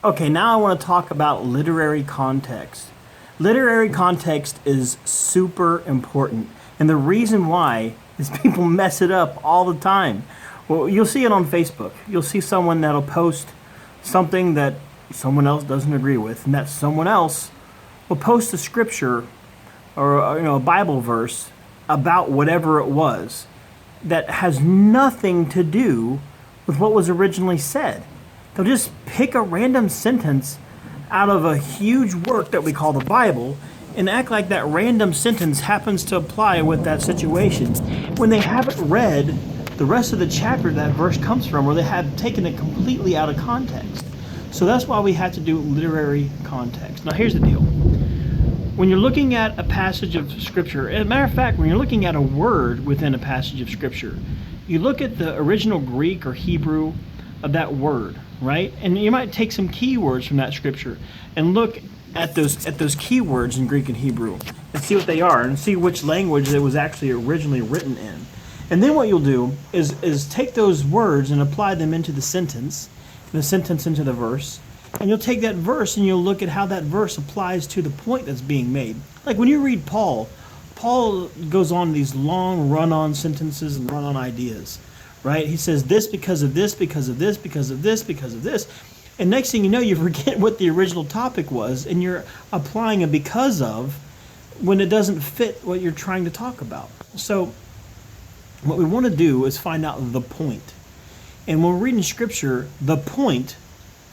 Okay, now I want to talk about literary context. Literary context is super important. And the reason why is people mess it up all the time. Well, you'll see it on Facebook. You'll see someone that'll post something that someone else doesn't agree with, and that someone else will post a scripture or a Bible verse about whatever it was that has nothing to do with what was originally said. They'll just pick a random sentence out of a huge work that we call the Bible and act like that random sentence happens to apply with that situation when they haven't read the rest of the chapter that verse comes from, or they have taken it completely out of context. So that's why we have to do literary context. Now here's the deal. When you're looking at a passage of Scripture, as a matter of fact, when you're looking at a word within a passage of Scripture, you look at the original Greek or Hebrew of that word, right? And you might take some keywords from that Scripture and look at those keywords in Greek and Hebrew and see what they are and see which language it was actually originally written in. And then what you'll do is take those words and apply them into the sentence into the verse. And you'll take that verse and you'll look at how that verse applies to the point that's being made. Like when you read Paul goes on these long run-on sentences and run-on ideas, right? He says this because of this, because of this, because of this, because of this. And next thing you know, you forget what the original topic was and you're applying a because of when it doesn't fit what you're trying to talk about. So what we want to do is find out the point. And when we're reading Scripture, the point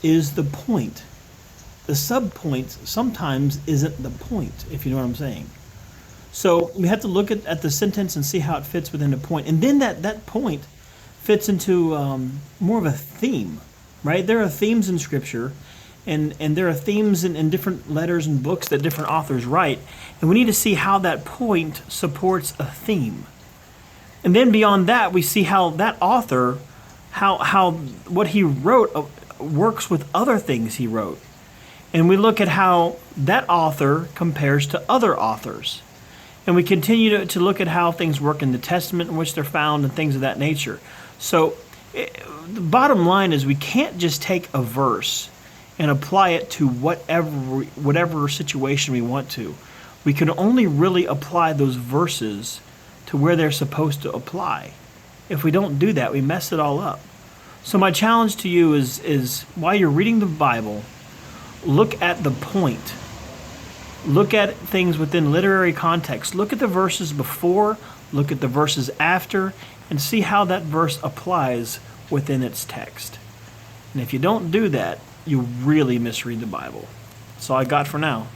is the point. The subpoint sometimes isn't the point, if you know what I'm saying. So we have to look at the sentence and see how it fits within the point. And then that point fits into more of a theme, right? There are themes in Scripture, and there are themes in different letters and books that different authors write. And we need to see how that point supports a theme. And then beyond that, we see how that author, how what he wrote works with other things he wrote. And we look at how that author compares to other authors. And we continue to look at how things work in the Testament in which they're found and things of that nature. So the bottom line is we can't just take a verse and apply it to whatever situation we want to. We can only really apply those verses to where they're supposed to apply. If we don't do that, we mess it all up. So my challenge to you is while you're reading the Bible, look at the point. Look at things within literary context. Look at the verses before, look at the verses after, and see how that verse applies within its text. And if you don't do that, you really misread the Bible. That's all I got for now.